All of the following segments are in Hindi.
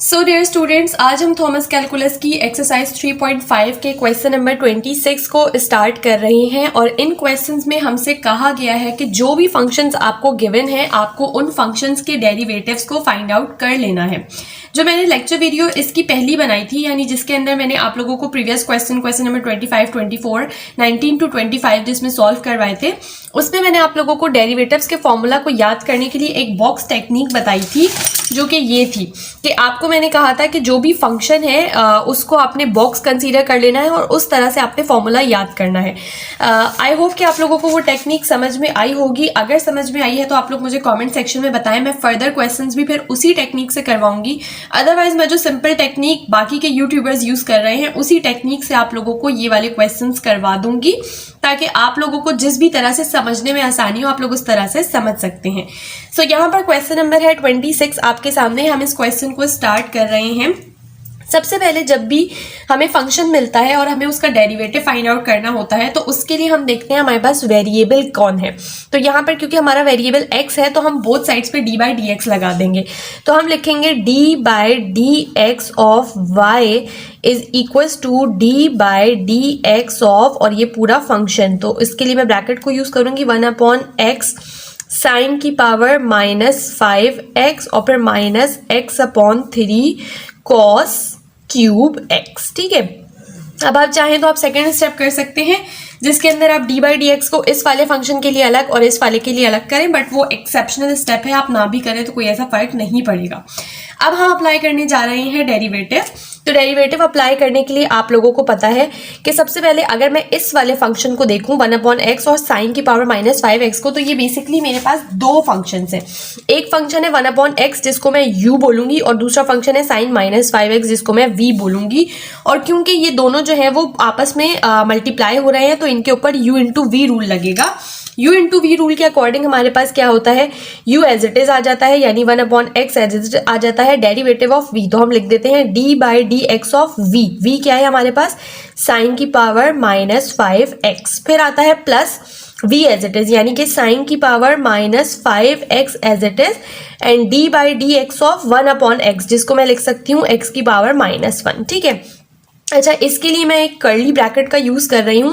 सो डियर स्टूडेंट्स, आज हम थॉमस कैलकुलस की एक्सरसाइज 3.5 के क्वेश्चन नंबर 26 को स्टार्ट कर रहे हैं। और इन क्वेश्चंस में हमसे कहा गया है कि जो भी फंक्शंस आपको गिवन है आपको उन फंक्शंस के डेरिवेटिव्स को फाइंड आउट कर लेना है। जो मैंने लेक्चर वीडियो इसकी पहली बनाई थी, यानी जिसके अंदर मैंने आप लोगों को प्रीवियस क्वेश्चन नंबर 25, 24, 19 to 25 जिसमें सॉल्व करवाए थे, उसमें मैंने आप लोगों को डेरिवेटिव्स के फॉर्मूला को याद करने के लिए एक बॉक्स टेक्निक बताई थी, जो कि ये थी कि आपको मैंने कहा था कि जो भी फंक्शन है उसको आपने बॉक्स कंसीडर कर लेना है और उस तरह से आपने फॉर्मूला याद करना है। आई होप कि आप लोगों को वो टेक्निक समझ में आई होगी। अगर समझ में आई है तो आप लोग मुझे कमेंट सेक्शन में बताएं, मैं फर्दर क्वेश्चंस भी फिर उसी टेक्निक से करवाऊंगी। अदरवाइज मैं जो सिंपल टेक्निक बाकी के यूट्यूबर्स यूज कर रहे हैं उसी टेक्निक से आप लोगों को ये वाले क्वेश्चंस करवा दूंगी, ताकि आप लोगों को जिस भी तरह से समझने में आसानी हो आप लोग उस तरह से समझ सकते हैं। सो यहाँ पर क्वेश्चन नंबर है 26 आपके सामने। हम इस क्वेश्चन को स्टार्ट कर रहे हैं। सबसे पहले जब भी हमें फंक्शन मिलता है और हमें उसका डेरिवेटिव फाइंड आउट करना होता है तो उसके लिए हम देखते हैं हमारे पास वेरिएबल कौन है। तो यहाँ पर क्योंकि हमारा वेरिएबल x है तो हम बोथ साइड्स पे d बाई डी एक्स लगा देंगे। तो हम लिखेंगे d by D X of y is equals to d by D X of, और ये पूरा फंक्शन, तो इसके लिए मैं ब्रैकेट को यूज करूंगी 1/x साइन की पावर -5x और फिर -x/3 कॉस क्यूब x। ठीक है, अब आप चाहें तो आप सेकेंड स्टेप कर सकते हैं जिसके अंदर आप d बाई डी एक्स को इस वाले फंक्शन के लिए अलग और इस वाले के लिए अलग करें, बट वो एक्सेप्शनल स्टेप है, आप ना भी करें तो कोई ऐसा फर्क नहीं पड़ेगा। अब हम अप्लाई करने जा रहे हैं डेरिवेटिव। तो डेरिवेटिव अप्लाई करने के लिए आप लोगों को पता है कि सबसे पहले अगर मैं इस वाले फंक्शन को देखूं 1/x और साइन की पावर -5x को, तो ये बेसिकली मेरे पास दो फंक्शंस हैं। एक फंक्शन है 1/x जिसको मैं u बोलूंगी और दूसरा फंक्शन है साइन -5x जिसको मैं v बोलूंगी। और क्योंकि ये दोनों जो है वो आपस में मल्टीप्लाई हो रहे हैं तो इनके ऊपर u इंटू वी रूल लगेगा। u इंटू वी रूल के अकॉर्डिंग हमारे पास क्या होता है, u एज इट इज आ जाता है, यानी 1/x एज इट इज आ जाता है, डेरिवेटिव ऑफ v तो हम लिख देते हैं d by D X of v। v क्या है हमारे पास, साइन की पावर -5x, फिर आता है plus v as it is, यानी कि साइन की power -5x as it is, and d by D X of 1/x जिसको मैं लिख सकती हूँ x की पावर -1। ठीक है, अच्छा, इसके लिए मैं एक कर्ली ब्रैकेट का यूज कर रही हूं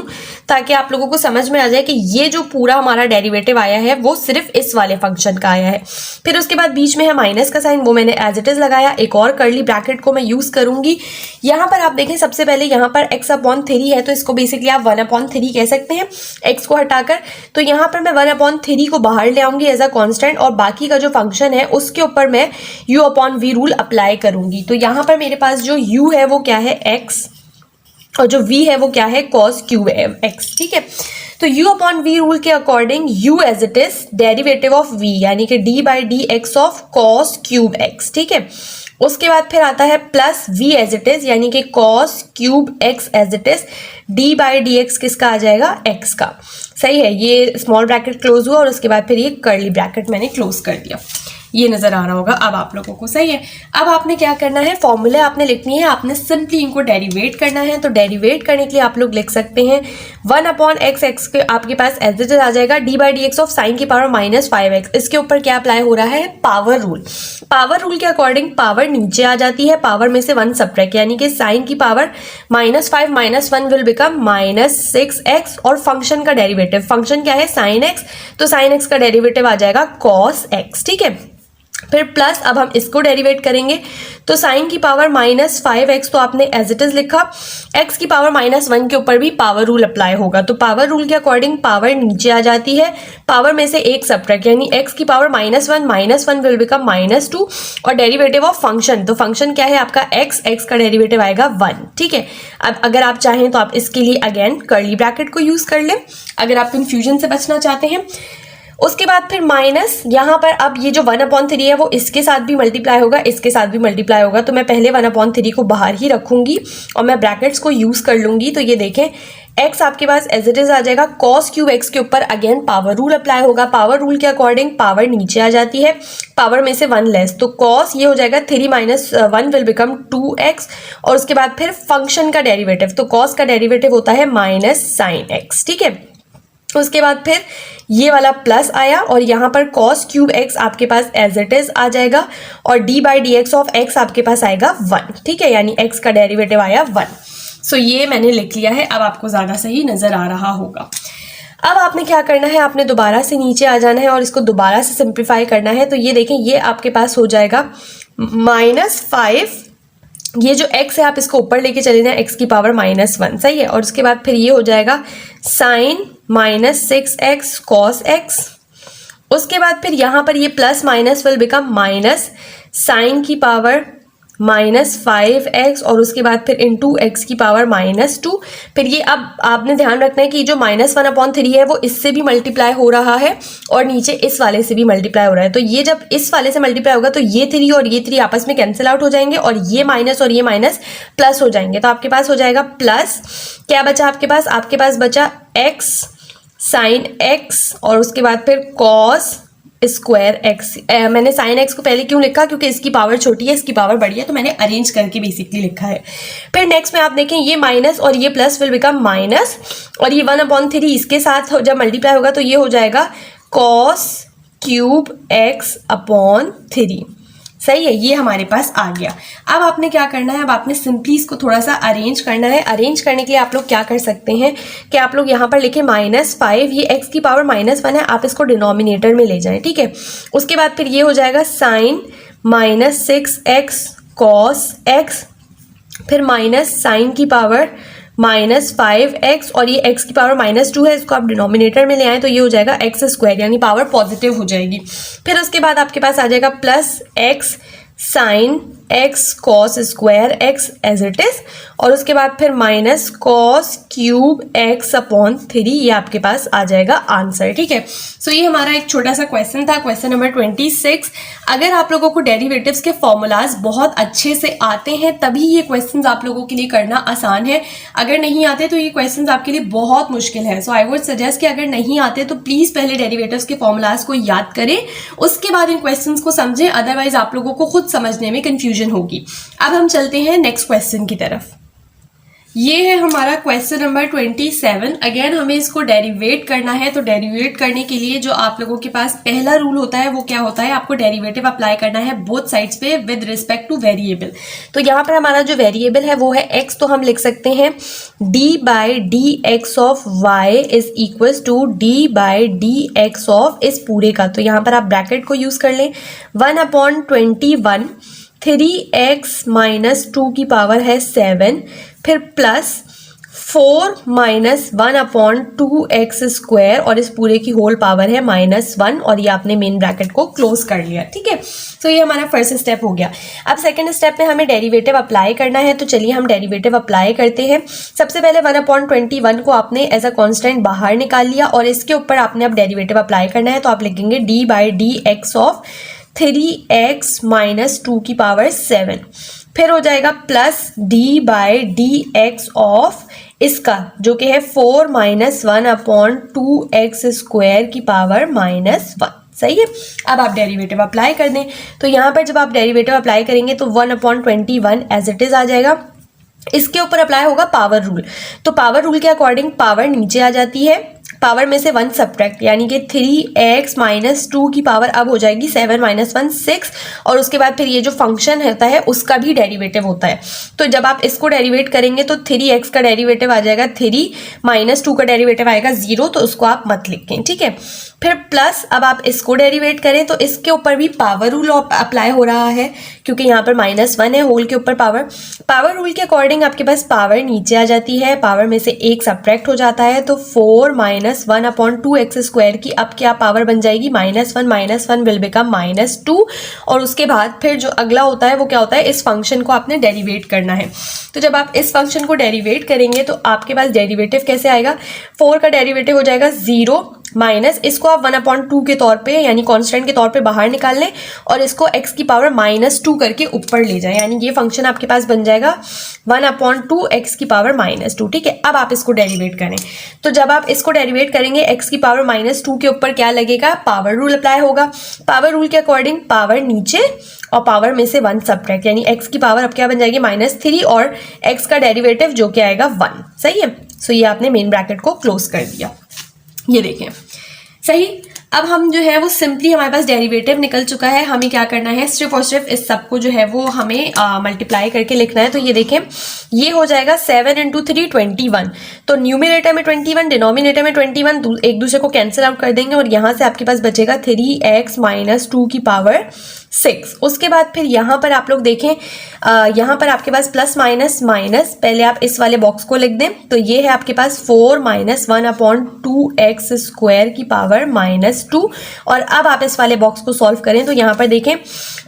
ताकि आप लोगों को समझ में आ जाए कि ये जो पूरा हमारा डेरिवेटिव आया है वो सिर्फ इस वाले फंक्शन का आया है। फिर उसके बाद बीच में है माइनस का साइन, वो मैंने एज इट इज लगाया। एक और कर्ली ब्रैकेट को मैं यूज करूंगी। यहाँ पर आप देखें, सबसे पहले यहाँ पर x/3 है तो इसको बेसिकली आप 1/3 कह सकते हैं x को हटाकर। तो यहाँ पर मैं 1/3 को बाहर ले आऊंगी एज अ कॉन्स्टेंट, और बाकी का जो फंक्शन है उसके ऊपर मैं u/v रूल अप्लाई करूंगी। तो यहाँ पर मेरे पास जो u है वो क्या है, x, और जो v है वो क्या है, cos क्यूब x। ठीक है, तो u/v रूल के according u as it is derivative of v, यानी कि d by D X of cos cube x। ठीक है, उसके बाद फिर आता है plus v as it is, यानी कि cos cube x as it is, d by D X किसका आ जाएगा, x का। सही है, ये स्मॉल ब्रैकेट क्लोज हुआ और उसके बाद फिर ये कर्ली ब्रैकेट मैंने क्लोज कर दिया। ये नजर आ रहा होगा अब आप लोगों को। सही है, अब आपने क्या करना है, फॉर्मूले आपने लिखनी है, आपने सिंपली इनको डेरिवेट करना है। तो डेरिवेट करने के लिए आप लोग लिख सकते हैं 1/x के आपके पास एज इट इज आ जाएगा d by D X of sine की पावर -5x। इसके ऊपर क्या अप्लाई हो रहा है, पावर रूल। पावर रूल के अकॉर्डिंग पावर नीचे आ जाती है, पावर में से 1 सब्ट्रैक्ट, यानी कि साइन की पावर -5 -1 विल बिकम -6x, और फंक्शन का डेरिवेटिव, फंक्शन क्या है, साइन x, तो साइन x का डेरिवेटिव आ जाएगा cos x। ठीक है, फिर प्लस अब हम इसको डेरिवेट करेंगे तो साइन की पावर -5x तो आपने एज इट इज लिखा, x की पावर -1 के ऊपर भी पावर रूल अप्लाई होगा। तो पावर रूल के अकॉर्डिंग पावर नीचे आ जाती है, पावर में से एक सब्ट्रैक्ट, यानी x की पावर -1 विल बिकम -2, और डेरिवेटिव ऑफ फंक्शन, तो फंक्शन क्या है आपका x का डेरिवेटिव आएगा 1। ठीक है, अब अगर आप चाहें तो आप इसके लिए अगेन कर्ली ब्रैकेट को यूज कर लें अगर आप कंफ्यूजन से बचना चाहते हैं। उसके बाद फिर माइनस, यहाँ पर अब ये जो 1/3 है वो इसके साथ भी मल्टीप्लाई होगा, इसके साथ भी मल्टीप्लाई होगा, तो मैं पहले 1/3 को बाहर ही रखूंगी और मैं ब्रैकेट्स को यूज कर लूंगी। तो ये देखें, x आपके पास एज इट इज आ जाएगा, cos क्यूब x के ऊपर अगेन पावर रूल अप्लाई होगा। पावर रूल के अकॉर्डिंग पावर नीचे आ जाती है, पावर में से 1 लेस, तो cos ये हो जाएगा 3 - 1 विल बिकम 2x, और उसके बाद फिर फंक्शन का डेरिवेटिव, तो cos का डेरिवेटिव होता है -sin x। ठीक है, उसके बाद फिर ये वाला प्लस आया और यहाँ पर कॉस क्यूब एक्स आपके पास एज इट इज आ जाएगा और D by D X of x आपके पास आएगा 1, ठीक है, यानी एक्स का डेरिवेटिव आया 1। सो ये मैंने लिख लिया है, अब आपको ज़्यादा सही नज़र आ रहा होगा। अब आपने क्या करना है, आपने दोबारा से नीचे आ जाना है और इसको दोबारा से सिंप्लीफाई करना है। तो ये देखें, ये आपके पास हो जाएगा -5, ये जो x है आप इसको ऊपर लेके चले जाएं x की पावर -1, सही है। और उसके बाद फिर ये हो जाएगा साइन -6x कॉस x। उसके बाद फिर यहाँ पर ये plus minus will become minus sine की पावर -5x और उसके बाद फिर इंटू x की पावर -2। फिर ये अब आपने ध्यान रखना है कि जो -1/3 है वो इससे भी मल्टीप्लाई हो रहा है और नीचे इस वाले से भी मल्टीप्लाई हो रहा है। तो ये जब इस वाले से मल्टीप्लाई होगा तो ये 3 और ये 3 आपस में कैंसिल आउट हो जाएंगे और ये माइनस और ये माइनस प्लस हो जाएंगे। तो आपके पास हो जाएगा प्लस, क्या बचा आपके पास बचा x साइन x और उसके बाद फिर कॉस स्क्वायर एक्स। मैंने साइन एक्स को पहले क्यों लिखा, क्योंकि इसकी पावर छोटी है, इसकी पावर बड़ी है, तो मैंने अरेंज करके बेसिकली लिखा है। फिर नेक्स्ट में आप देखें, ये माइनस और ये प्लस विल बिकम माइनस और ये 1/3 इसके साथ जब मल्टीप्लाई होगा तो ये हो जाएगा कॉस क्यूब एक्स अपॉन 3, सही है। ये हमारे पास आ गया। अब आपने क्या करना है, अब आपने सिंपली इसको थोड़ा सा अरेंज करना है। अरेंज करने के लिए आप लोग क्या कर सकते हैं कि आप लोग यहाँ पर लिखें -5, ये x की पावर -1 है, आप इसको डिनोमिनेटर में ले जाएं, ठीक है। उसके बाद फिर ये हो जाएगा साइन -6x कॉस x, फिर माइनस साइन की पावर -5x और ये x की पावर -2 है, इसको आप डिनोमिनेटर में ले आए तो ये हो जाएगा x², यानी पावर पॉजिटिव हो जाएगी। फिर उसके बाद आपके पास आ जाएगा plus x sine x cos square x as it is और उसके बाद फिर minus cos cube x upon 3, ये आपके पास आ जाएगा आंसर, ठीक है। सो ये हमारा एक छोटा सा क्वेश्चन था, क्वेश्चन नंबर 26। अगर आप लोगों को डेरिवेटिव्स के फॉर्मूलाज बहुत अच्छे से आते हैं तभी ये क्वेश्चंस आप लोगों के लिए करना आसान है, अगर नहीं आते तो ये क्वेश्चंस आपके लिए बहुत मुश्किल है। सो आई वुड सजेस्ट कि अगर नहीं आते तो प्लीज पहले डेरिवेटिव्स के फॉर्मूलाज को याद करें, उसके बाद इन क्वेश्चंस को समझें, अदरवाइज आप लोगों को खुद समझने में कंफ्यूजन होगी। अब हम चलते हैं नेक्स्ट क्वेश्चन की तरफ। ये है हमारा क्वेश्चन नंबर 27। अगेन हमें इसको डेरिवेट करना है, तो डेरिवेट करने के लिए जो आप लोगों के पास पहला रूल होता है वो क्या होता है, आपको डेरिवेटिव अप्लाई करना है बोथ साइड्स पे विद रिस्पेक्ट टू वेरिएबल। तो यहाँ पर हमारा जो वेरिएबल है वो है x, तो हम लिख सकते हैं d by D X of y is equal to d by D X of इस पूरे का। तो यहाँ पर आप ब्रैकेट को यूज कर लें, 1/21 3x माइनस 2 की पावर है 7, फिर प्लस 4 माइनस 1/2x² और इस पूरे की होल पावर है -1 और ये आपने मेन ब्रैकेट को क्लोज कर लिया, ठीक है। तो ये हमारा फर्स्ट स्टेप हो गया। अब सेकंड स्टेप में हमें डेरिवेटिव अप्लाई करना है, तो चलिए हम डेरिवेटिव अप्लाई करते हैं। सबसे पहले 1/21 को आपने एज अ कांस्टेंट बाहर निकाल लिया और इसके ऊपर आपने अब डेरिवेटिव अप्लाई करना है, तो आप लिखेंगे d by D X of 3x minus 2 की पावर 7, फिर हो जाएगा plus d by D X of इसका जो कि है 4 माइनस 1/2x² की पावर -1, सही है। अब आप डेरिवेटिव अप्लाई कर दें, तो यहाँ पर जब आप डेरिवेटिव अप्लाई करेंगे तो 1/21 एज इट इज आ जाएगा। इसके ऊपर अप्लाई होगा पावर रूल, तो पावर रूल के अकॉर्डिंग पावर नीचे आ जाती है, पावर में से 1 सब्ट्रैक्ट, यानी कि 3x माइनस 2 की पावर अब हो जाएगी 7 माइनस 1 6 और उसके बाद फिर ये जो फंक्शन होता है उसका भी डेरिवेटिव होता है। तो जब आप इसको डेरिवेट करेंगे तो 3x का डेरिवेटिव आ जाएगा 3 माइनस 2 का डेरिवेटिव आएगा 0, तो उसको आप मत लिखें, ठीक है। फिर प्लस अब आप इसको डेरिवेट करें तो इसके ऊपर भी पावर रूल अप्लाई हो रहा है क्योंकि यहाँ पर -1 है, होल के ऊपर पावर रूल के अकॉर्डिंग आपके पास पावर नीचे आ जाती है, पावर में से 1 सब्ट्रैक्ट हो जाता है, तो 4 माइनस 1/2x² की अब क्या पावर बन जाएगी -1 विल बिकम -2 और उसके बाद फिर जो अगला होता है वो क्या होता है, इस फंक्शन को आपने डेरिवेट करना है। तो जब आप इस फंक्शन को डेरिवेट करेंगे तो आपके पास डेरिवेटिव कैसे आएगा, 4 का डेरिवेटिव हो जाएगा 0 माइनस इसको आप 1/2 के तौर पे यानी कांस्टेंट के तौर पे बाहर निकाल लें और इसको x की पावर -2 करके ऊपर ले जाएं, यानी ये फंक्शन आपके पास बन जाएगा 1/2x की पावर -2, ठीक है। अब आप इसको डेरिवेट करें, तो जब आप इसको डेरिवेट करेंगे x की पावर -2 के ऊपर क्या लगेगा, पावर रूल अप्लाई होगा। पावर रूल के अकॉर्डिंग पावर नीचे और पावर में से 1 सब्ट्रैक्ट, यानी x की पावर अब क्या बन जाएगी -3 और x का डेरिवेटिव जो कि आएगा 1, सही है। सो ये आपने मेन ब्रैकेट को क्लोज कर दिया। ये देखें सही। अब हम जो है वो सिंपली हमारे पास डेरिवेटिव निकल चुका है, हमें क्या करना है, सिर्फ और सिर्फ इस सब को जो है वो हमें मल्टीप्लाई करके लिखना है। तो ये देखें, ये हो जाएगा 7 × 3 21। तो न्यूमिनेटर में 21, डिनोमिनेटर में 21, एक दूसरे को कैंसिल आउट कर देंगे और यहाँ से आपके पास बचेगा 3x - 2 की पावर 6। उसके बाद फिर यहाँ पर आप लोग देखें, यहाँ पर आपके पास प्लस माइनस माइनस, पहले आप इस वाले बॉक्स को लिख दें। तो ये है आपके पास 4 - 1/2x² की पावर -2। और अब आप इस वाले बॉक्स को सॉल्व करें तो यहाँ पर देखें,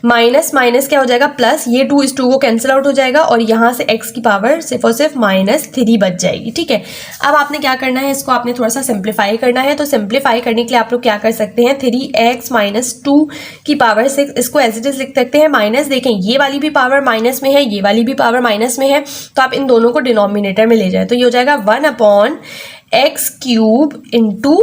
माइनस माइनस क्या हो जाएगा, प्लस, ये 2 इस 2 को कैंसिल आउट हो जाएगा और यहाँ से x की पावर सिर्फ और सिर्फ -3 बच जाएगी। ठीक है, अब आपने क्या करना है, इसको आपने थोड़ा सा सिंप्लीफाई करना है। तो सिंप्लीफाई करने के लिए आप लोग क्या कर सकते हैं, 3x - 2 की पावर 6, इसको एज इट इज लिख सकते हैं। माइनस, देखें ये वाली भी पावर माइनस में है, ये वाली भी पावर माइनस में है, तो आप इन दोनों को डिनोमिनेटर में ले जाए। तो ये हो जाएगा 1/x³ ×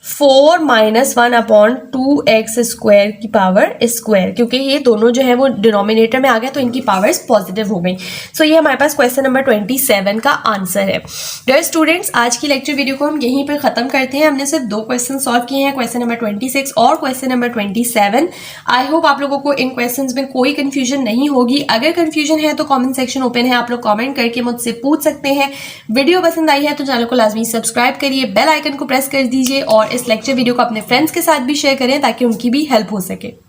4 - 1/2x² की पावर स्क्वायर, क्योंकि ये दोनों जो है वो डिनोमिनेटर में आ गए तो इनकी पावर्स पॉजिटिव हो गई। सो ये हमारे पास क्वेश्चन नंबर 27 का आंसर है। डियर स्टूडेंट्स, आज की लेक्चर वीडियो को हम यहीं पर खत्म करते हैं। हमने सिर्फ 2 क्वेश्चन सॉल्व किए हैं, क्वेश्चन नंबर 26 और क्वेश्चन नंबर 27। आई होप आप लोगों को इन क्वेश्चन में कोई कंफ्यूजन नहीं होगी। अगर कंफ्यूजन है तो कॉमेंट सेक्शन ओपन है, आप लोग कॉमेंट करके मुझसे पूछ सकते हैं। वीडियो पसंद आई है तो चैनल को लाजमी सब्सक्राइब करिए, बेल आइकन को प्रेस कर दीजिए और इस लेक्चर वीडियो को अपने फ्रेंड्स के साथ भी शेयर करें ताकि उनकी भी हेल्प हो सके।